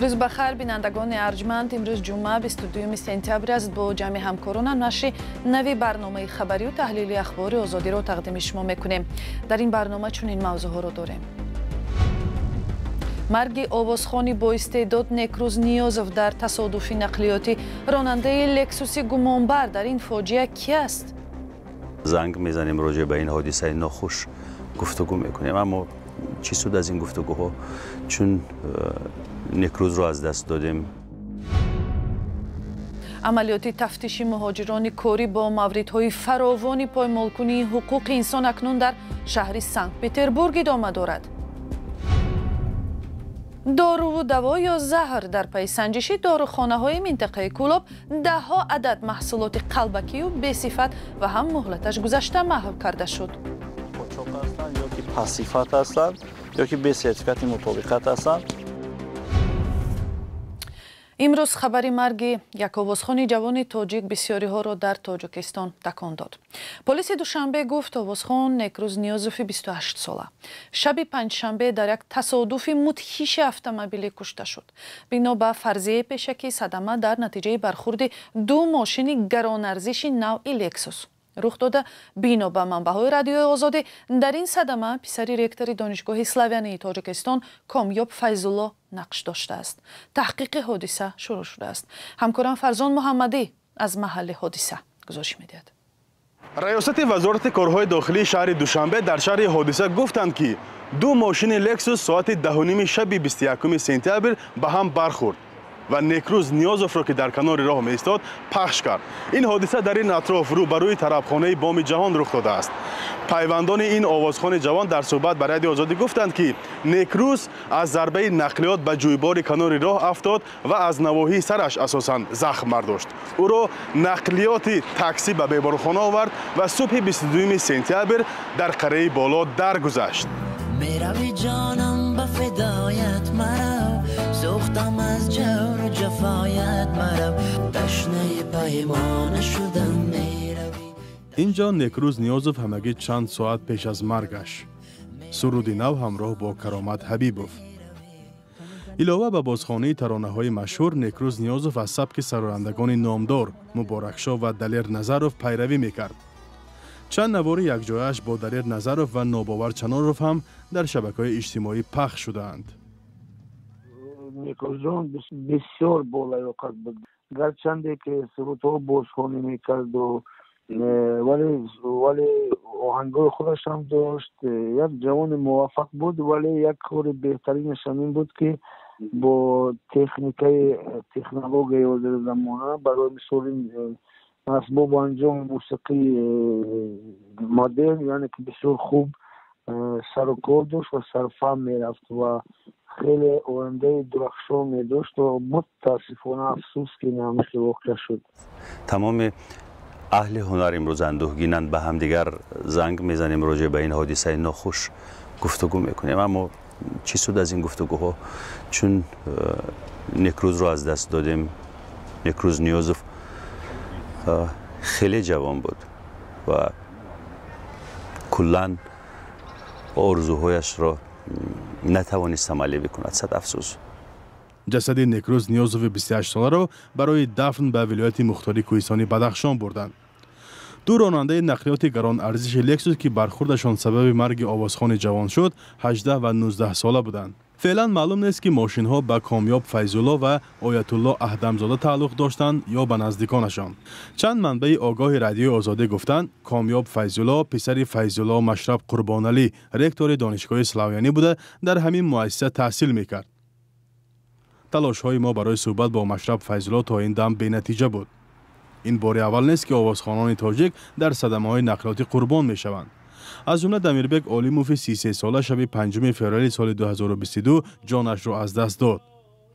روز بخیر بینندگان ارجمند. امروز جمعه 22 سپتامبر است. با جمع همکارانم نشر نوی برنامه خبری و تحلیلی اخبار آزادی را تقدیم شما میکنیم. در این برنامه چنین موضوعها را داریم: مرگ آوازخوانی با استعداد نیکروز نیازوف در تصادف نقلیاتی راننده لکسوس گمانبر. در این فاجعه کی است؟ زنگ میزنیم راجع به این حادثه ناخوش گفتگو میکنیم، اما چی سود از این گفتگوها، چون نیکروز را از دست دادیم. عملیات تفتیش مهاجران کاری با موردهای فراوانی پایمالکنی حقوق انسان اکنون در شهر سنت پتربورگ ادامه دارد. دارو و دوا یا زهر در پی سنجشی داروخانه‌های منطقه کولاب ده‌ها عدد محصولات قلبکی و بی‌صفت و هم مهلتش گذشته محو کرده شد. قاچاق هستند یا که پاسیفات هستند یا که به سرتیفیکات مطابقت هستند. امروز خبری مرگ یک آوازخوان جوان تاجیک بسیاری ها را در تاجیکستان تکان داد. پلیس دوشنبه گفت آوازخوان نیکروز نیازوف 28 ساله شب پنجشنبه در یک تصادف مدهش اتومبیلی کشته شد. بنا به فرضیه پیشکی صدمه در نتیجه برخورد دو ماشین گرانارزش نوع لکسوس رخ داده. بنا به منبع‌های رادیوی آزادی در این صدمه پسر رکتور دانشگاه اسلاویانی تاجیکستان کامیاب فیض‌الله نقش داشته است. تحقیق حادثه شروع شده است. همکارم فرزان محمدی از محل حادثه گزارش می‌دهد. ریاست وزارت کارهای داخلی شهر دوشنبه در شهر حادثه گفتند که دو ماشین لکسوس ساعت 10:30 شب 21 سپتامبر به هم برخورد و نیکروز نیازوف را که در کنار راه می ایستاد پخش کرد. این حادثه در این اطراف روبروی طربخانه بام جهان رخ داده است. پیوندان این آوازخوان جوان در صحبت با رادیو آزادی گفتند که نیکروز از ضربه نقلیات به جویبار کنار راه افتاد و از نواحی سرش اساساً زخم برداشت. او را نقلیات تاکسی به بیمارخانه آورد و صبح 22 سپتامبر در قره بالا درگذشت. میروی جانم به فدایت مرا، سوختم از جور و جفایت مرا، تشنه پیمانه شدم میروی. اینجا نیکروز نیازوف همگی چند ساعت پیش از مرگش سرودی نو همراه با کرامت حبیبوف. علاوه به بازخوانی ترانه‌های مشهور، نیکروز نیازوف از سبک سرارندگان نامدار مبارکشاه و دلیر نظروف پیروی میکرد. چند نوار یکجایش با دلیر نظروف و ناباور چناروف هم در شبکه‌های اجتماعی پخش شدند. نیکروز بسیار بالایوقت بود، گرچنده که سرودها بازخوانی میکرد و ولی آهنگای خودش هم داشت. یک جوان موفق بود، ولی یک کار بهترینش این بود که با تکنولوژی حاضر زمانه برای مثال اسباب انجام موسیقی مدرن یعنی که بسیار خوب سر و کار داشت و سرفهم میرفت و خیلی آینده درخشان می داشت و متاسفانه افسوس که نمیشه واقع شد. تمام اهل هنر امروز اندوهگینند، به هم دیگر زنگ میزنیم راجع به این حادثه ناخوش گفتگو میکنیم، اما چی سود از این گفتگوها، چون نیکروز رو از دست دادیم. نیکروز نیازوف خیلی جوان بود و کلاً آرزوهایش را نتوانست عملی بکند. صد افسوس. جسد نیکروز نیازوف 28 ساله را برای دفن به ولایت مختاری کوهستانی بدخشان بردند. دو راننده نقلیات گران ارزش لکسوس که برخوردشان سبب مرگ آوازخوان جوان شد 18 و 19 ساله بودند. فعلا معلوم نیست که ماشین ها به کامیاب فیض‌الله و آیت الله اهدمزاده تعلق داشتند یا به نزدیکانشان. چند منبع آگاه رادیو آزادی گفتند کامیاب فیض‌الله پسر فیض‌الله مشرب قربانعلی رکتور دانشگاه اسلاویانی بوده، در همین مؤسسه تحصیل میکرد. تلاش های ما برای صحبت با مشرب فیض‌الله تا این دم بی نتیجه بود. این بار اول نیست که آوازخوانان تاجیک در صدمه های نقلیاتی قربان می شوند. از جمله دمیربک عالیموف 33 ساله شب 5 فوریه سال 2022 جانش را از دست داد.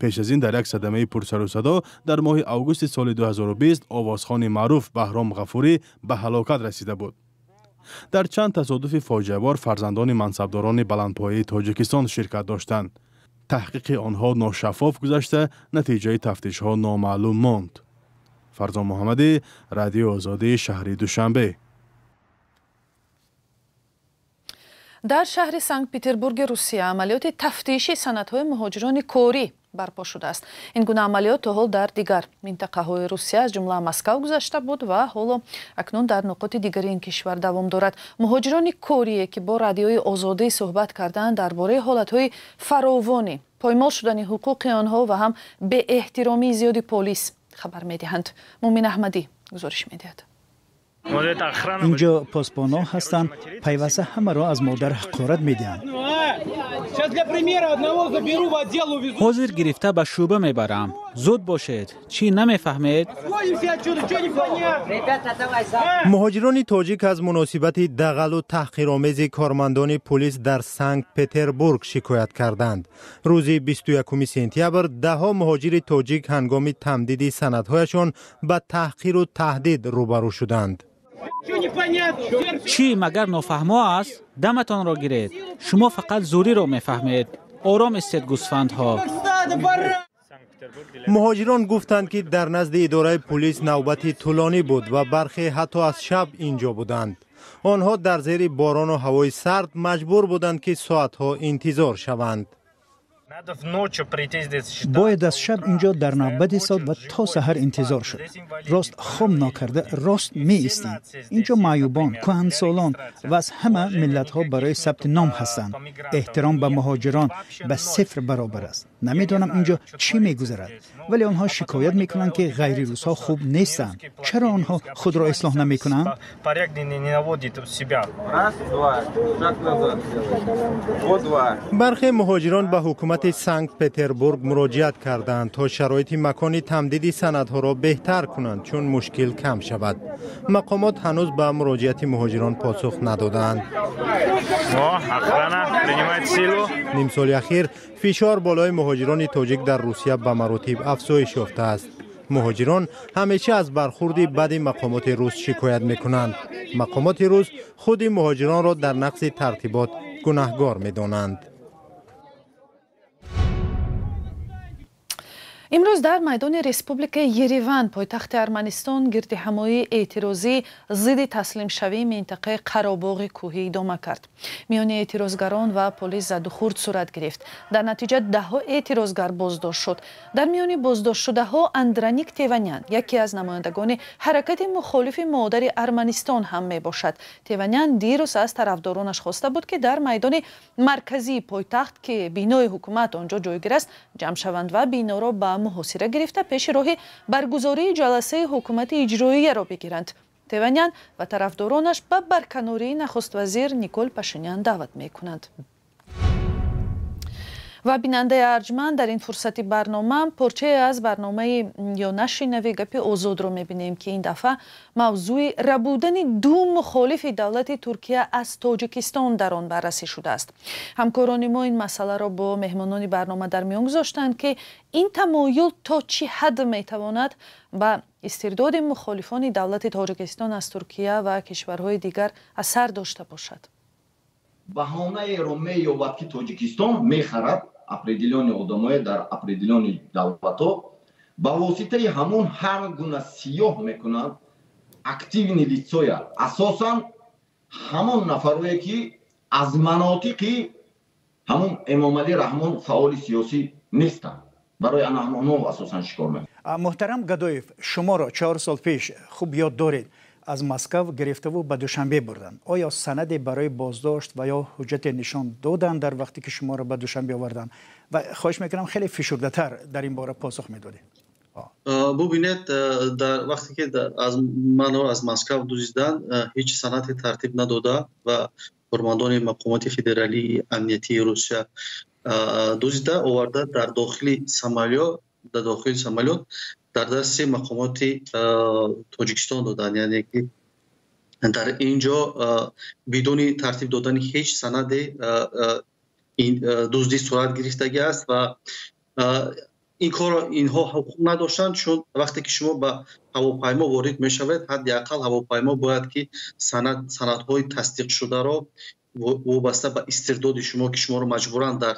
پیش از این در یک صدمه پرسر و صدا در ماه اوگوست سال 2020 آوازخوان معروف بهرام غفوری به هلاکت رسیده بود. در چند تصادف فاجعه بار فرزندان منصبداران بلندپایه تاجیکستان شرکت داشتند. تحقیق آنها ناشفاف گذشته، نتیجه تفتیش ها نامعلوم ماند. فرزان محمدی، رادیو آزادی شهر دوشنبه. در شهر سنت پتربورگ روسیه عملیات تفتیشی سندهای مهاجران کاری барпо шудааст. Ин гуна амалиёт то ҳол дар дигар минтақаҳои Русия аз ҷумла Москав гузашта буд ва ҳоло акнун дар нуқоти дигари ин кишвар давом дорад. муҳоҷирони корие ки бо радиои озодӣ суҳбат карданд дар бораи ҳолатҳои фаровони поймол шудани ҳуқуқи онҳо ва ҳам беэҳтиромии зиёди полис хабар медиҳанд. Мумин Аҳмадӣ гузориш медиҳад. اینجا پاسبان‌ها هستند پیوسته همه را از مادر حقارت می‌دهند. حاضر گرفته به شوبه میبرم. زود باشید. چی نمیفهمید؟ مهاجران تاجیک از مناسبت دغل و تحقیرآمیز کارمندان پلیس در سنت پتربورگ شکایت کردند. روز 21 سپتامبر ده‌ها مهاجر تاجیک هنگام تمدید سندهایشان به تحقیر و تهدید روبرو شدند. چی مگر نافهمه است؟ دمتان را گیرید. شما فقط زوری را میفهمید. آرام استید گوسفندها. مهاجران گفتند که در نزد اداره پلیس نوبتی طولانی بود و برخی حتی از شب اینجا بودند. آنها در زیر باران و هوای سرد مجبور بودند که ساعتها انتظار شوند. باید از شب اینجا در نوبت ایستاد و تا سحر انتظار شد. راست خواب ناکرده راست می ایستیم. اینجا معیوبان، کهنسالان و از همه ملت ها برای ثبت نام هستند. احترام به مهاجران به صفر برابر است. نمیدانم اینجا چی میگذرد، ولی آنها شکایت میکنند که غیر روس ها خوب نیستند. چرا آنها خود را اصلاح نمیکنند؟ برخی مهاجران به حکومت سنت پتربورگ مراجعت کردند تا شرایط مکان تمدید سندها را بهتر کنند چون مشکل کم شود. مقامات هنوز به مراجعت مهاجران پاسخ ندادند. نیم سال اخیر فشار بالای مهاجران تاجیک در روسیه به مراتب افزایش یافته است. مهاجران همیشه از برخورد بد مقامات روس شکایت میکنند. مقامات روس خود مهاجران را در نقض ترتیبات گناهکار میدانند. امروز در میدان ریسپوبلیک یریوان پایتخت ارمنستان گردهمایی اعتراضی ضد تسلیم شوی منطقه قراباغ کوهی ادامه کرد. میان اعتراضگران و پلیس زد و خورد صورت گرفت. در نتیجه ده‌ها اعتراضگر بازداشت شد. در میان بازداشت شده ها اندرانیک تیوانیان یکی از نمایندگان حرکت مخالف مادر ارمنستان هم می باشد. تیوانیان دیروز از طرفدارانش خواسته بود که در میدان مرکزی پایتخت که بینای حکومت آنجا جایگیر است جمع شوند و بینا را به محاصره گرفته پیش راه برگزاری جلسه حکومت اجرایی را بگیرند. تیوانیان و طرفدارانش به برکناری نخست وزیر نیکول پاشینیان دعوت میکنند. و بیننده ارجمند در این فرصتی برنامه پارچه از برنامه یا نشینوی گپ آزاد رو میبینیم که این دفعه موضوع ربودن دو مخالف دولت ترکیه از تاجیکستان در آن بررسی شده است. همکاران ما این مسئله را با مهمانان برنامه در میان گذاشتند که این تمایل تا چه حد میتواند با استرداد مخالفان دولت تاجیکستان از ترکیه و کشورهای دیگر اثر داشته باشد. بهانه رو می‌یابد که تاجیکستان می‌خرد определённые одамои дар определённые давлатҳо ба воситаи ҳамон ҳар гуна сиёҳ мекунанд активни лицоя асосан ҳамон нафарое ки аз манотиқи ҳамон эмомалӣ раҳмон фаъоли сиёсӣ нестанд барои ҳамонҳо асосан шикор мекунанд. محترم گدایف شما را 4 سال پیش خوب یاد دارید از مسکو گرفته و به دوشنبه بردن. آیا سندی برای بازداشت و یا حجت نشان دادن در وقتی که شما را به دوشنبه آوردن؟ و خواهش میکنم خیلی فشرده‌تر در این باره پاسخ میدادید. ببینید در وقتی که از منو از مسکو دزدیدن هیچ سندی ترتیب نداده و فرماندهان مقامات فدرالی امنیتی روسیه دزدیده آورده در داخل سامالیات در دست مقامات تاجیکستان دادن. یعنی که در اینجا بدون ترتیب دادن هیچ سند این دزدی صورت گرفتگی است و این کار اینها حقوق نداشتند چون وقتی که شما به هواپیما وارد میشوید حداقل هواپیما باید که سندهای تصدیق شده را وابسته به استرداد شما که شما را مجبورا در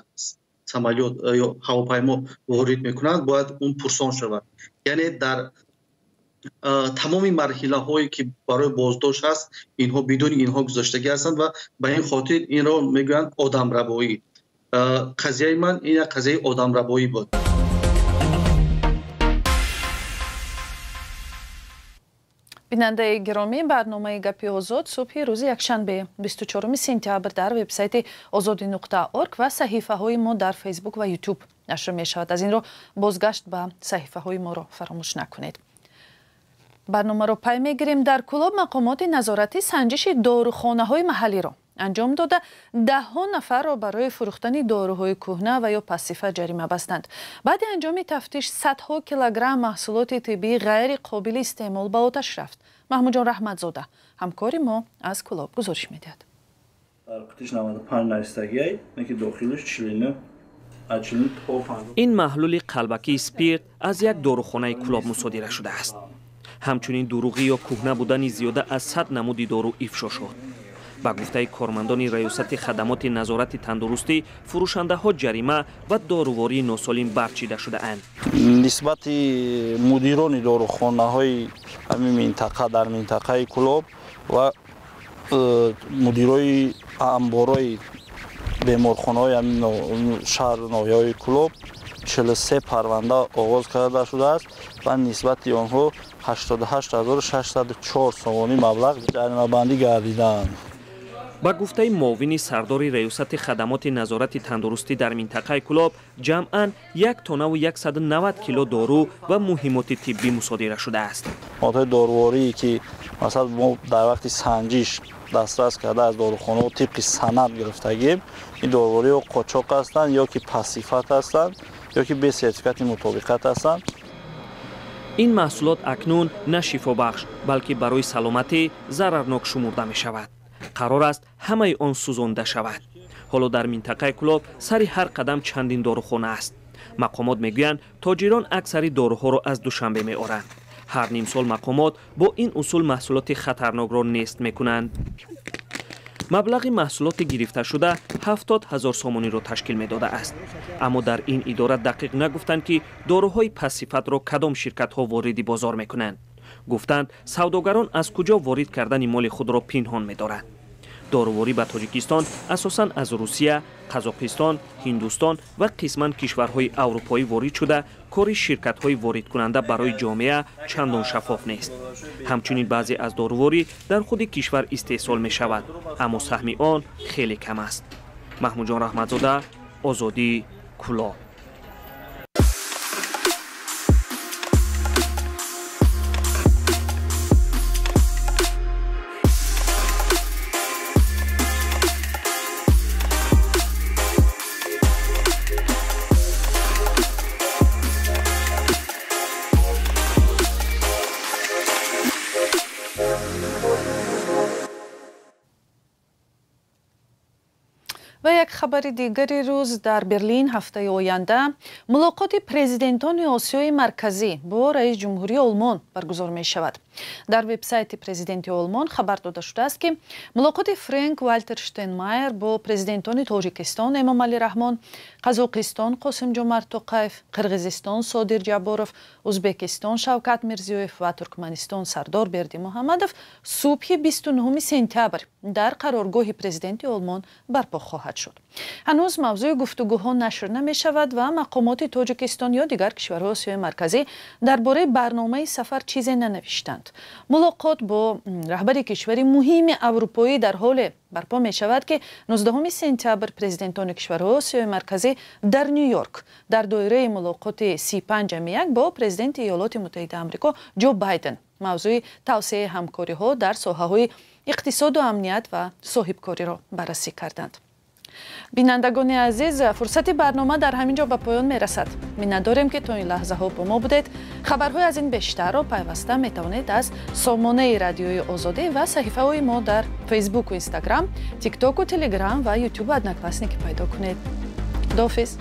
سامالیات یا هواپیما وارد میکنند باید اون پرسان شود. یعنی در تمام مرحله هایی که برای بازداشت هست اینها بدون اینها گذاشتگی هستند و به این خاطر این را میگویند آدم ربایی. قضیه من این قضیه آدم ربایی بود. بیننده گرامی برنامه گپی آزاد صبح روز یکشنبه 24 سپتامبر در وبسایت azadi.org و صحیفه های ما در فیسبوک و یوتیوب نشر می شود. از این رو بازگشت به صحیفه های ما را فراموش نکنید. برنامه را پی می گیریم. در کلاب مقامات نظارتی سنجش داروخانه های محلی را انجام داده 10 نفر را برای فروختن داروهای کهنه و یا پاسیفه جریمه بستند. بعد انجام تفتیش صدها کیلوگرم محصولات طبی غیر قابل استعمال به آتش رفت. محمود جان رحمتزاده همکاری ما از کلاب گزارش میدهد. در قطعش 95 نایستگی که داخلش چلینه این محلول قلبکی اسپیرت از یک داروخانه کلاب مصادره شده است. همچنین دروغی یا کهنه بودن زیاده از 100 نمود دارو افشا شد. با گفته کارمندان ریاست خدمات نظارت تندرستی فروشنده ها جریمه و داروواری ناسالم برچیده شده اند. نسبت مدیران داروخانه های همین منطقه در منطقه کلاب و مدیرای انبارای بیمارخانه های همین شهر ناحیه کلاب 43 پرونده آغاز کرده شده است و نسبت آنها 88604 سومی مبلغ جریمه بندی گردیدند. با گفته معاون سردار ریاست خدمات نظارت تندرستی در منطقه کلاب جمعاً 1 تن و 190 کیلو دارو و مهمات طبی مصادره شده است. ماده داروواری که مثلا ما در وقت سنجش دسترس کرده از داروخانه و طبق سند گرفتگیم این داروواری قاچاق هستند یا که پاسیفات هستند یا که به سرتیفیکات مطابقت هستند. این محصولات اکنون نه شفابخش بلکه برای سلامتی ضررناک شمرده می شود. قرار است همه آن سوزانده شود. حالا در منطقه کلاب سر هر قدم چندین داروخانه است. مقامات میگویند تاجران اکثری داروها را از دوشنبه می آورند. هر نیم سال مقامات با این اصول محصولات خطرناک را نیست میکنند. مبلغ محصولات گرفته شده 70,000 سومانی را تشکیل میداده است. اما در این اداره دقیق نگفتند که داروهای پاسیفات را کدام شرکت ها وارد بازار میکنند. گفتند سوداگران از کجا وارد کردن مال خود را پنهان می‌دارند. داروواری به تاجیکستان اساساً از روسیه، قزاقستان، هندوستان و قسماً کشورهای اروپایی وارد شده، کار شرکت‌های وارد کننده برای جامعه چندان شفاف نیست. همچنین بعضی از داروواری در خود کشور استحصال می‌شود، اما سهم آن خیلی کم است. محمود جان رحمتزاده، آزادی، کلاب. و یک خبر دیگری روز در برلین هفته آینده ملاقات پرزیدنتان آسیای مرکزی با رئیس جمهوری آلمان برگزار می شود. در وبسایت پرزیدنت آلمان خبر داده شده است که ملاقات فرانک والتر شتاینمایر با پرزیدنتان تاجیکستان امامعلی رحمان، قزاقستان قاسم جمعت توقیف، قرغیزستان صادر جبارов، ازبکستان شوکت میرزیویف و ترکمنستان سردار بردی محمدов صبح 29 سپتامبر در قرارگاه پرزیدنت آلمان برپا خواهد شد. هنوز موضوع گفتگوها نشر نمی شود و مقامات تاجیکستان یا دیگر کشورهای آسیای مرکزی درباره برنامه سفر چیزی ننوشتند. ملاقات با رهبر کشوری مهم اروپایی در حال برپا می شود که 19 سپتامبر پرزیدنتان کشورهای آسیای مرکزی در نیویورک در دایره ملاقات 35 با پرزیدنت ایالات متحده آمریکا جو بایدن موضوع توسعه همکاری ها در ساحه های اقتصاد و امنیت و صاحبکاری را بررسی کردند. بینندگان عزیز، فرصت برنامه در همینجا به پایان می رسد. می‌داریم که تا این لحظه ها با ما بودید. خبرهای از این بیشتر را پیوسته می توانید از سامانه رادیوی آزادی و صحیفه های ما در فیسبوک و اینستاگرام، تیک تاک و تلگرام و یوتیوب ادنک پیدا کنید. خداحافظ.